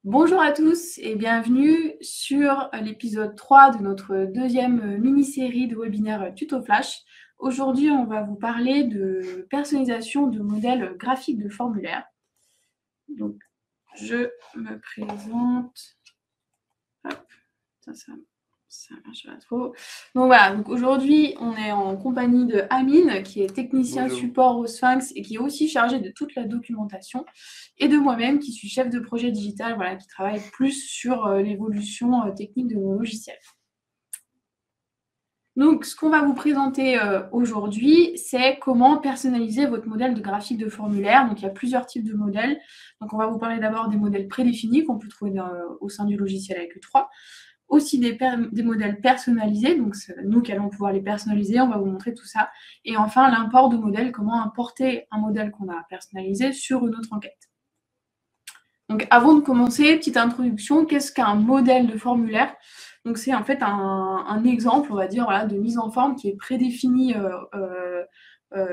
Bonjour à tous et bienvenue sur l'épisode 3 de notre deuxième mini-série de webinaires Tuto Flash. Aujourd'hui, on va vous parler de personnalisation de modèles graphiques de formulaires. Donc, je me présente. Hop, ça marche pas trop. Donc voilà, aujourd'hui, on est en compagnie de Amine, qui est technicien Bonjour. support au Sphinx et qui est aussi chargé de toute la documentation, et de moi-même, qui suis chef de projet digital, voilà, qui travaille plus sur l'évolution technique de nos logiciels. Donc, ce qu'on va vous présenter aujourd'hui, c'est comment personnaliser votre modèle de graphique de formulaire. Donc, il y a plusieurs types de modèles. Donc, on va vous parler d'abord des modèles prédéfinis qu'on peut trouver au sein du logiciel avec U3. Aussi des modèles personnalisés, donc c'est nous qui allons pouvoir les personnaliser, on va vous montrer tout ça. Et enfin, l'import de modèles, comment importer un modèle qu'on a personnalisé sur une autre enquête. Donc avant de commencer, petite introduction, qu'est-ce qu'un modèle de formulaire? Donc c'est en fait un exemple, on va dire, voilà, de mise en forme qui est prédéfini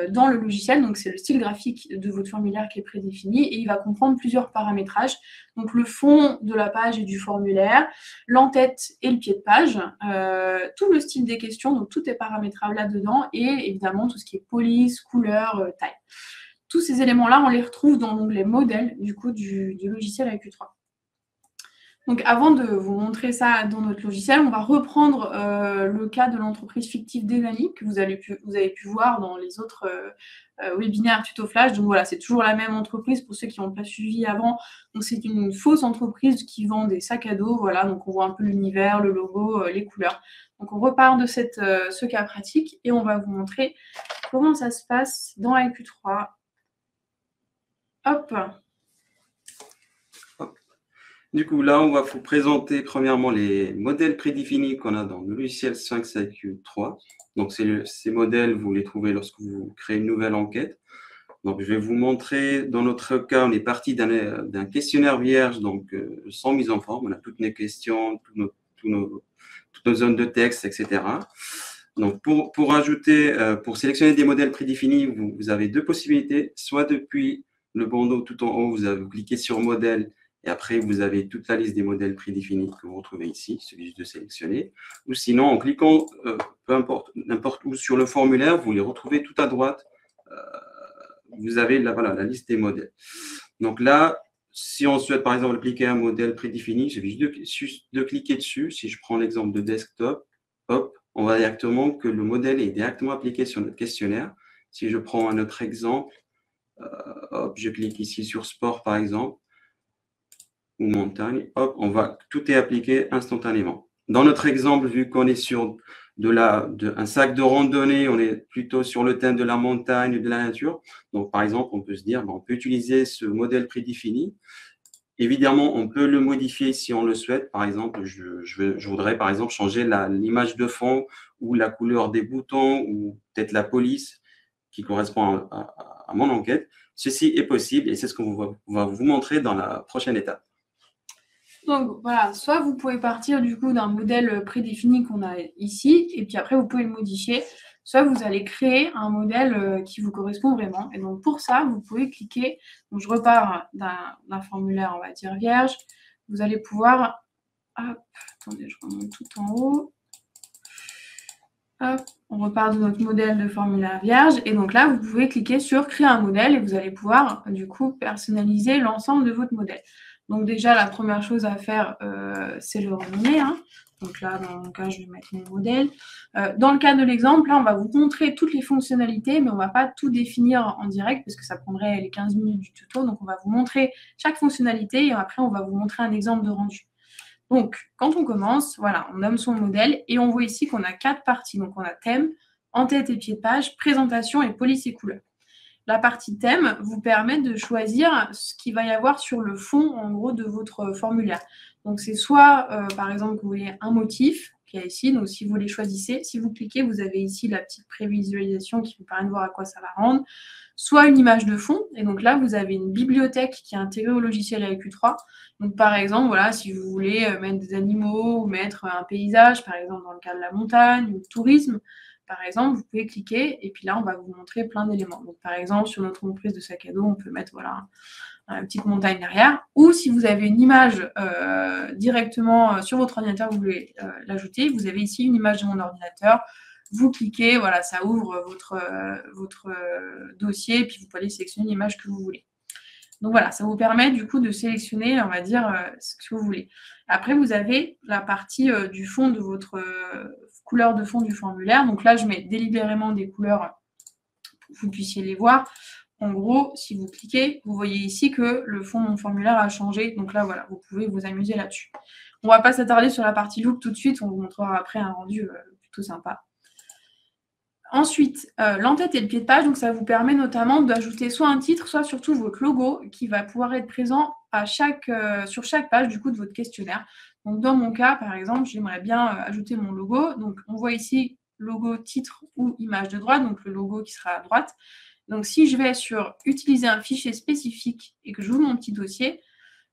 dans le logiciel. Donc c'est le style graphique de votre formulaire qui est prédéfini et il va comprendre plusieurs paramétrages. Donc le fond de la page et du formulaire, l'entête et le pied de page, tout le style des questions, donc tout est paramétrable là-dedans et évidemment tout ce qui est police, couleur, taille. Tous ces éléments-là, on les retrouve dans l'onglet modèle du logiciel avec U3. Donc avant de vous montrer ça dans notre logiciel, on va reprendre le cas de l'entreprise fictive d'Enali que vous avez pu voir dans les autres webinaires Tuto Flash. Donc voilà, c'est toujours la même entreprise pour ceux qui n'ont pas suivi avant. Donc c'est une fausse entreprise qui vend des sacs à dos. Voilà, donc on voit un peu l'univers, le logo, les couleurs. Donc on repart de ce cas pratique et on va vous montrer comment ça se passe dans IQ3. Hop. Du coup, là, on va vous présenter premièrement les modèles prédéfinis qu'on a dans le logiciel Sphinx IQ3. Donc, ces modèles, vous les trouvez lorsque vous créez une nouvelle enquête. Donc, je vais vous montrer, dans notre cas, on est parti d'un questionnaire vierge, donc sans mise en forme. On a toutes nos questions, toutes nos zones de texte, etc. Donc, pour sélectionner des modèles prédéfinis, vous avez deux possibilités. Soit depuis le bandeau tout en haut, vous cliquez sur modèle et après, vous avez toute la liste des modèles prédéfinis que vous retrouvez ici. Il suffit juste de sélectionner. Ou sinon, en cliquant, peu importe, n'importe où sur le formulaire, vous les retrouvez tout à droite. Vous avez la liste des modèles. Donc là, si on souhaite par exemple appliquer un modèle prédéfini, il suffit juste de cliquer dessus. Si je prends l'exemple de desktop, hop, on voit directement que le modèle est directement appliqué sur notre questionnaire. Si je prends un autre exemple, hop, je clique ici sur sport par exemple, ou montagne, hop, tout est appliqué instantanément. Dans notre exemple, vu qu'on est sur un sac de randonnée, on est plutôt sur le thème de la montagne, de la nature. Donc, par exemple, on peut se dire, on peut utiliser ce modèle prédéfini. Évidemment, on peut le modifier si on le souhaite. Par exemple, je voudrais, par exemple, changer l'image de fond ou la couleur des boutons ou peut-être la police qui correspond à mon enquête. Ceci est possible et c'est ce qu'on va vous montrer dans la prochaine étape. Donc voilà, soit vous pouvez partir du coup d'un modèle prédéfini qu'on a ici, et puis après vous pouvez le modifier, soit vous allez créer un modèle qui vous correspond vraiment. Et donc pour ça, vous pouvez cliquer, donc je repars d'un formulaire, on va dire vierge, vous allez pouvoir, hop, attendez, je remonte tout en haut, hop, on repart de notre modèle de formulaire vierge, et donc là, vous pouvez cliquer sur créer un modèle, et vous allez pouvoir du coup personnaliser l'ensemble de votre modèle. Donc déjà, la première chose à faire, c'est le renommer. Donc là, dans mon cas, je vais mettre mon modèle. Dans le cas de l'exemple, là, on va vous montrer toutes les fonctionnalités, mais on ne va pas tout définir en direct parce que ça prendrait les 15 minutes du tuto. Donc on va vous montrer chaque fonctionnalité et après, on va vous montrer un exemple de rendu. Donc, quand on commence, voilà, on nomme son modèle et on voit ici qu'on a 4 parties. Donc, on a thème, en-tête et pied de page, présentation et police et couleurs. La partie thème vous permet de choisir ce qu'il va y avoir sur le fond, en gros, de votre formulaire. Donc, c'est soit, par exemple, que vous voulez un motif, qui est ici. Donc, si vous les choisissez, si vous cliquez, vous avez ici la petite prévisualisation qui vous permet de voir à quoi ça va rendre. Soit une image de fond. Et donc là, vous avez une bibliothèque qui est intégrée au logiciel avec U3. Donc, par exemple, voilà, si vous voulez mettre des animaux ou mettre un paysage, par exemple, dans le cas de la montagne ou du tourisme, par exemple, vous pouvez cliquer et puis là, on va vous montrer plein d'éléments. Donc, par exemple, sur notre entreprise de sac à dos, on peut mettre voilà, une petite montagne derrière, ou si vous avez une image directement sur votre ordinateur, vous voulez l'ajouter, vous avez ici une image de mon ordinateur, vous cliquez, voilà, ça ouvre votre dossier, puis vous pouvez aller sélectionner l'image que vous voulez. Donc voilà, ça vous permet du coup de sélectionner, on va dire, ce que vous voulez. Après, vous avez la partie du fond de votre couleur de fond du formulaire. Donc là, je mets délibérément des couleurs pour que vous puissiez les voir. En gros, si vous cliquez, vous voyez ici que le fond de mon formulaire a changé. Donc là, voilà, vous pouvez vous amuser là-dessus. On ne va pas s'attarder sur la partie look tout de suite. On vous montrera après un rendu plutôt sympa. Ensuite, l'entête et le pied de page, donc ça vous permet notamment d'ajouter soit un titre, soit surtout votre logo qui va pouvoir être présent sur chaque page du coup de votre questionnaire. Donc dans mon cas, par exemple, j'aimerais bien ajouter mon logo. Donc on voit ici logo, titre ou image de droite, donc le logo qui sera à droite. Donc si je vais sur utiliser un fichier spécifique et que j'ouvre mon petit dossier,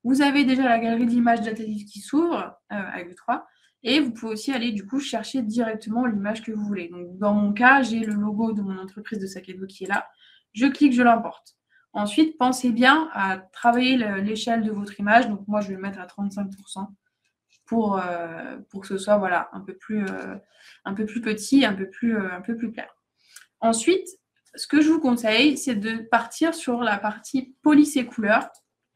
vous avez déjà la galerie d'images datatives qui s'ouvre avec V3. Et vous pouvez aussi aller du coup chercher directement l'image que vous voulez. Donc dans mon cas, j'ai le logo de mon entreprise de sac à dos qui est là. Je clique, je l'importe. Ensuite, pensez bien à travailler l'échelle de votre image. Donc moi, je vais le mettre à 35% pour que ce soit voilà, un peu plus petit, un peu plus clair. Ensuite, ce que je vous conseille, c'est de partir sur la partie police et couleurs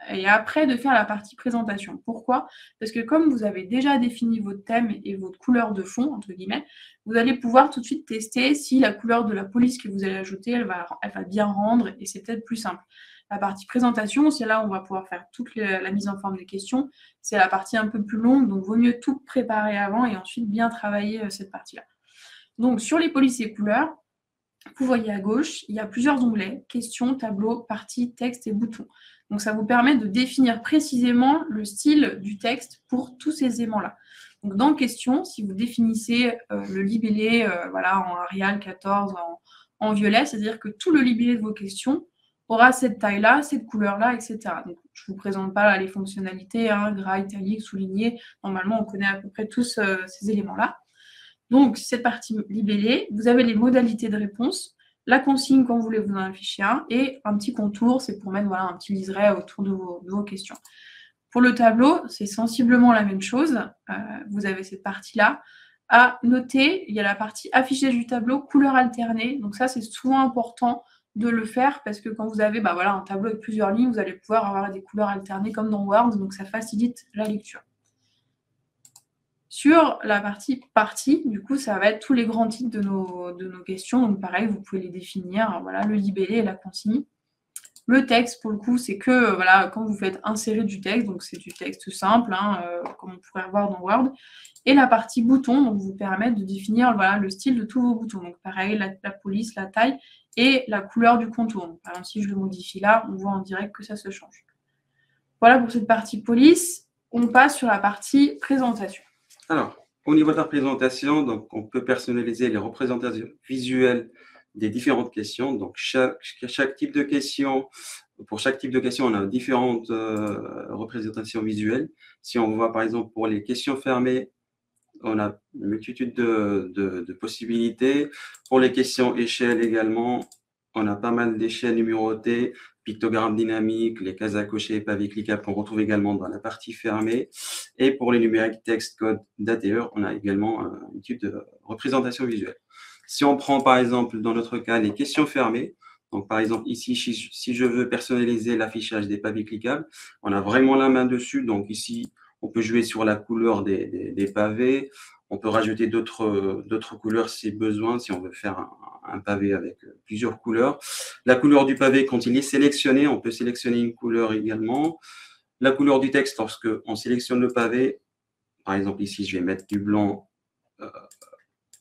et après de faire la partie présentation. Pourquoi? Parce que comme vous avez déjà défini votre thème et votre couleur de fond, entre guillemets, vous allez pouvoir tout de suite tester si la couleur de la police que vous allez ajouter, elle va bien rendre et c'est peut-être plus simple. La partie présentation, c'est là où on va pouvoir faire toute la mise en forme des questions. C'est la partie un peu plus longue, donc vaut mieux tout préparer avant et ensuite bien travailler cette partie-là. Donc sur les polices et couleurs, vous voyez à gauche, il y a plusieurs onglets, questions, tableaux, parties, texte et boutons. Donc ça vous permet de définir précisément le style du texte pour tous ces éléments-là. Donc dans questions, si vous définissez le libellé voilà, en Arial 14, en violet, c'est-à-dire que tout le libellé de vos questions aura cette taille-là, cette couleur-là, etc. Donc, je ne vous présente pas là, les fonctionnalités, gras, italique, souligné. Normalement, on connaît à peu près tous ces éléments-là. Donc, cette partie libellée, vous avez les modalités de réponse, la consigne quand vous voulez vous en afficher un, et un petit contour, c'est pour mettre voilà, un petit liseré autour de vos questions. Pour le tableau, c'est sensiblement la même chose. Vous avez cette partie-là. À noter, il y a la partie affichage du tableau, couleur alternée. Donc ça, c'est souvent important de le faire parce que quand vous avez voilà, un tableau avec plusieurs lignes, vous allez pouvoir avoir des couleurs alternées comme dans Word, donc ça facilite la lecture. Sur la partie, du coup, ça va être tous les grands titres de nos questions. Donc, pareil, vous pouvez les définir, voilà, le libellé et la consigne. Le texte, pour le coup, c'est que voilà, quand vous faites insérer du texte, donc c'est du texte simple, comme on pourrait voir dans Word. Et la partie bouton, donc vous permet de définir voilà, le style de tous vos boutons. Donc, pareil, la police, la taille et la couleur du contour. Donc, par exemple, si je le modifie là, on voit en direct que ça se change. Voilà pour cette partie police. On passe sur la partie présentation. Alors, au niveau de la présentation, donc, on peut personnaliser les représentations visuelles des différentes questions. Donc, chaque type de question, pour chaque type de question, on a différentes représentations visuelles. Si on voit, par exemple, pour les questions fermées, on a une multitude de possibilités. Pour les questions échelles également, on a pas mal d'échelles numérotées, pictogrammes dynamiques, les cases à cocher et pavés cliquables qu'on retrouve également dans la partie fermée. Et pour les numériques, texte, code, date et heure, on a également un type de représentation visuelle. Si on prend par exemple dans notre cas les questions fermées, donc par exemple ici, si je veux personnaliser l'affichage des pavés cliquables, on a vraiment la main dessus. Donc ici, on peut jouer sur la couleur des pavés. On peut rajouter d'autres couleurs si besoin, si on veut faire un pavé avec plusieurs couleurs. La couleur du pavé, quand il est sélectionné, on peut sélectionner une couleur également. La couleur du texte, lorsque on sélectionne le pavé, par exemple ici, je vais mettre du blanc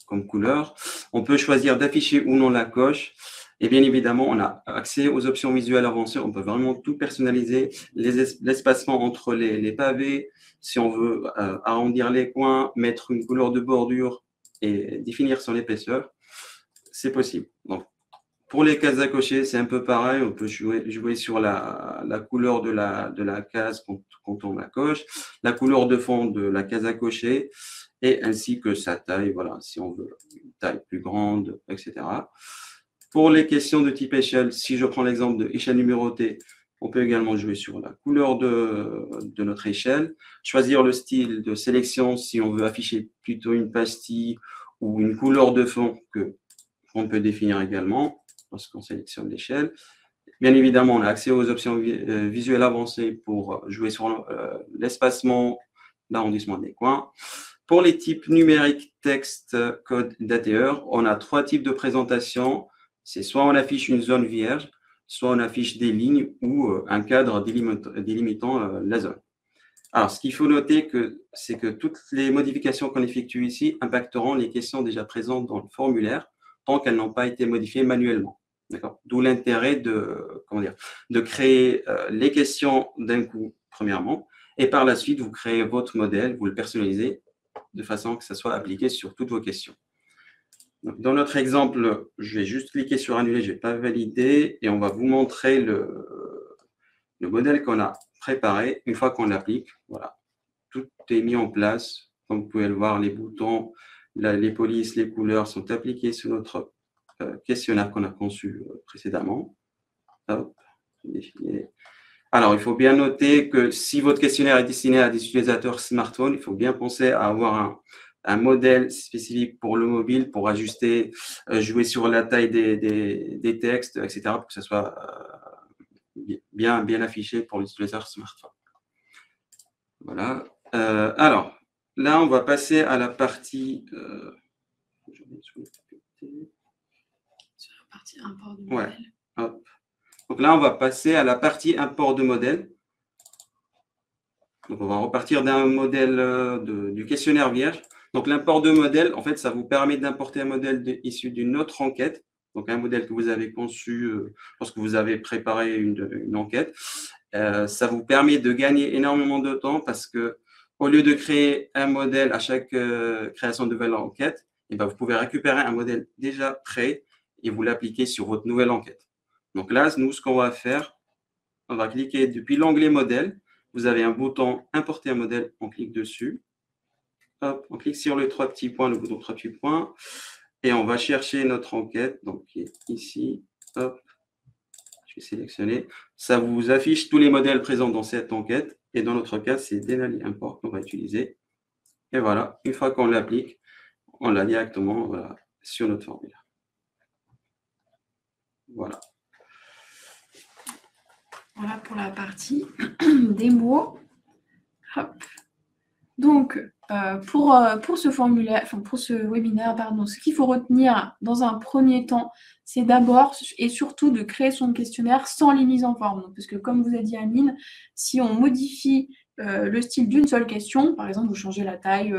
comme couleur. On peut choisir d'afficher ou non la coche. Et bien évidemment, on a accès aux options visuelles avancées. On peut vraiment tout personnaliser. L'espacement entre les pavés, si on veut arrondir les coins, mettre une couleur de bordure et définir son épaisseur, c'est possible. Donc, pour les cases à cocher, c'est un peu pareil. On peut jouer sur la couleur de la case quand on la coche, la couleur de fond de la case à cocher et ainsi que sa taille, voilà, si on veut une taille plus grande, etc. Pour les questions de type échelle, si je prends l'exemple de échelle numérotée, On peut également jouer sur la couleur de notre échelle, choisir le style de sélection si on veut afficher plutôt une pastille ou une couleur de fond qu'on peut définir également lorsqu'on sélectionne l'échelle. Bien évidemment, on a accès aux options visuelles avancées pour jouer sur l'espacement, l'arrondissement des coins. Pour les types numériques, texte, code, date et heure, on a 3 types de présentation. C'est soit on affiche une zone vierge, soit on affiche des lignes ou un cadre délimitant la zone. Alors, ce qu'il faut noter, c'est que toutes les modifications qu'on effectue ici impacteront les questions déjà présentes dans le formulaire tant qu'elles n'ont pas été modifiées manuellement. D'où l'intérêt de créer les questions d'un coup, premièrement, et par la suite, vous créez votre modèle, vous le personnalisez de façon que ça soit appliqué sur toutes vos questions. Donc, dans notre exemple, je vais juste cliquer sur annuler, je ne vais pas valider, et on va vous montrer le modèle qu'on a préparé. Une fois qu'on l'applique, voilà, tout est mis en place. Comme vous pouvez le voir, les boutons, les polices, les couleurs sont appliquées sur notre questionnaire qu'on a conçu précédemment. Hop, alors, il faut bien noter que si votre questionnaire est destiné à des utilisateurs smartphones, il faut bien penser à avoir un modèle spécifique pour le mobile, pour ajuster, jouer sur la taille des textes, etc., pour que ce soit bien affiché pour l'utilisateur smartphone. Voilà. Alors, là, on va passer à la partie... sur la partie import du modèle. Ouais. Hop. Donc là, on va passer à la partie import de modèle. Donc, on va repartir d'un modèle du questionnaire vierge. Donc, l'import de modèle, en fait, ça vous permet d'importer un modèle issu d'une autre enquête. Donc, un modèle que vous avez conçu lorsque vous avez préparé une enquête. Ça vous permet de gagner énormément de temps parce que au lieu de créer un modèle à chaque création de nouvelle enquête, et bien, vous pouvez récupérer un modèle déjà prêt et vous l'appliquer sur votre nouvelle enquête. Donc là, nous, ce qu'on va faire, on va cliquer depuis l'onglet modèle. Vous avez un bouton importer un modèle, on clique dessus. Hop, on clique sur les 3 petits points, le bouton 3 petits points, et on va chercher notre enquête, donc qui est ici. Hop, je vais sélectionner. Ça vous affiche tous les modèles présents dans cette enquête, et dans notre cas, c'est Denali Import qu'on va utiliser. Et voilà, une fois qu'on l'applique, on l'a directement sur notre formulaire. Voilà. Voilà pour la partie démo. Hop. Donc, pour ce formulaire, enfin pour ce webinaire, pardon, ce qu'il faut retenir dans un premier temps, c'est d'abord et surtout de créer son questionnaire sans les mises en forme. Donc, parce que comme vous a dit Amine, si on modifie le style d'une seule question, par exemple, vous changez la taille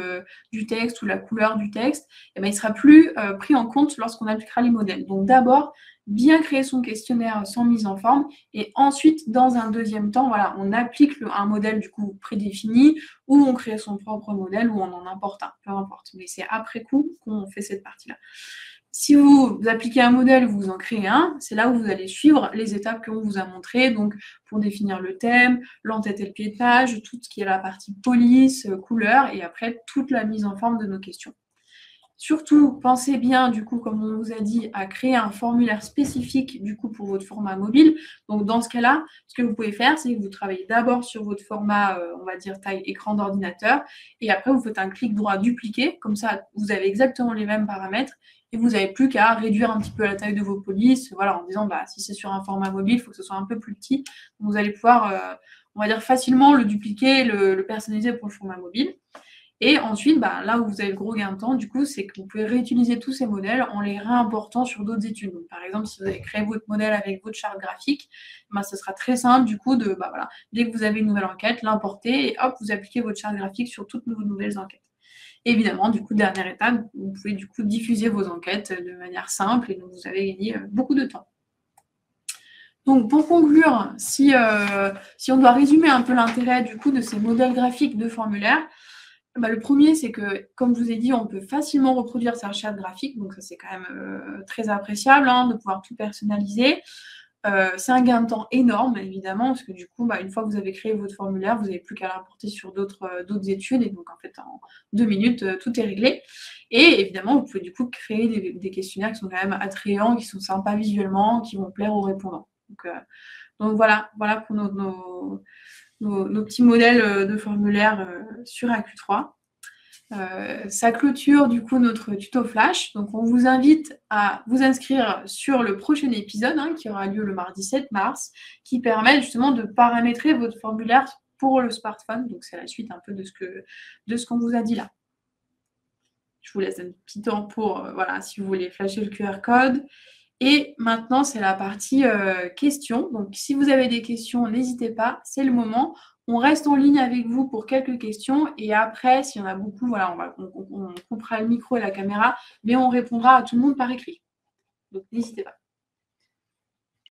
du texte ou la couleur du texte, eh bien, il ne sera plus pris en compte lorsqu'on appliquera les modèles. Donc, d'abord, bien créer son questionnaire sans mise en forme et ensuite, dans un deuxième temps, voilà, on applique un modèle du coup prédéfini ou on crée son propre modèle ou on en importe un, peu importe. Mais c'est après coup qu'on fait cette partie-là. Si vous appliquez un modèle, vous en créez un, c'est là où vous allez suivre les étapes qu'on vous a montrées, donc pour définir le thème, l'entête et le pied de page, tout ce qui est la partie police, couleur, et après toute la mise en forme de nos questions. Surtout, pensez bien, du coup, comme on vous a dit, à créer un formulaire spécifique, du coup, pour votre format mobile. Donc, dans ce cas-là, ce que vous pouvez faire, c'est que vous travaillez d'abord sur votre format, on va dire, taille écran d'ordinateur, et après, vous faites un clic droit dupliquer. Comme ça, vous avez exactement les mêmes paramètres, et vous n'avez plus qu'à réduire un petit peu la taille de vos polices, voilà, en disant, bah, si c'est sur un format mobile, il faut que ce soit un peu plus petit. Donc, vous allez pouvoir, on va dire, facilement le dupliquer, le personnaliser pour le format mobile. Et ensuite, bah, là où vous avez le gros gain de temps, du coup, c'est que vous pouvez réutiliser tous ces modèles en les réimportant sur d'autres études. Donc, par exemple, si vous avez créé votre modèle avec votre charte graphique, bah, ce sera très simple, du coup, de, bah, voilà, dès que vous avez une nouvelle enquête, l'importer et hop, vous appliquez votre charte graphique sur toutes vos nouvelles enquêtes. Et évidemment, du coup, dernière étape, vous pouvez du coup diffuser vos enquêtes de manière simple et donc vous avez gagné beaucoup de temps. Donc, pour conclure, si on doit résumer un peu l'intérêt du coup de ces modèles graphiques de formulaire, bah, le premier, c'est que, comme je vous ai dit, on peut facilement reproduire sa charte graphique, donc ça c'est quand même très appréciable hein, de pouvoir tout personnaliser. C'est un gain de temps énorme, évidemment, parce que du coup, bah, une fois que vous avez créé votre formulaire, vous n'avez plus qu'à l'importer sur d'autres études, et donc en fait, en 2 minutes, tout est réglé. Et évidemment, vous pouvez du coup créer des questionnaires qui sont quand même attrayants, qui sont sympas visuellement, qui vont plaire aux répondants. Donc voilà pour nos petits modèles de formulaire sur AQ3. Ça clôture du coup notre tuto flash. Donc on vous invite à vous inscrire sur le prochain épisode qui aura lieu le mardi 7 mars, qui permet justement de paramétrer votre formulaire pour le smartphone. Donc c'est la suite un peu de ce qu'on vous a dit là. Je vous laisse un petit temps pour, si vous voulez flasher le QR code. Et maintenant, c'est la partie questions. Donc, si vous avez des questions, n'hésitez pas, c'est le moment. On reste en ligne avec vous pour quelques questions. Et après, s'il y en a beaucoup, on coupera le micro et la caméra, mais on répondra à tout le monde par écrit. Donc, n'hésitez pas.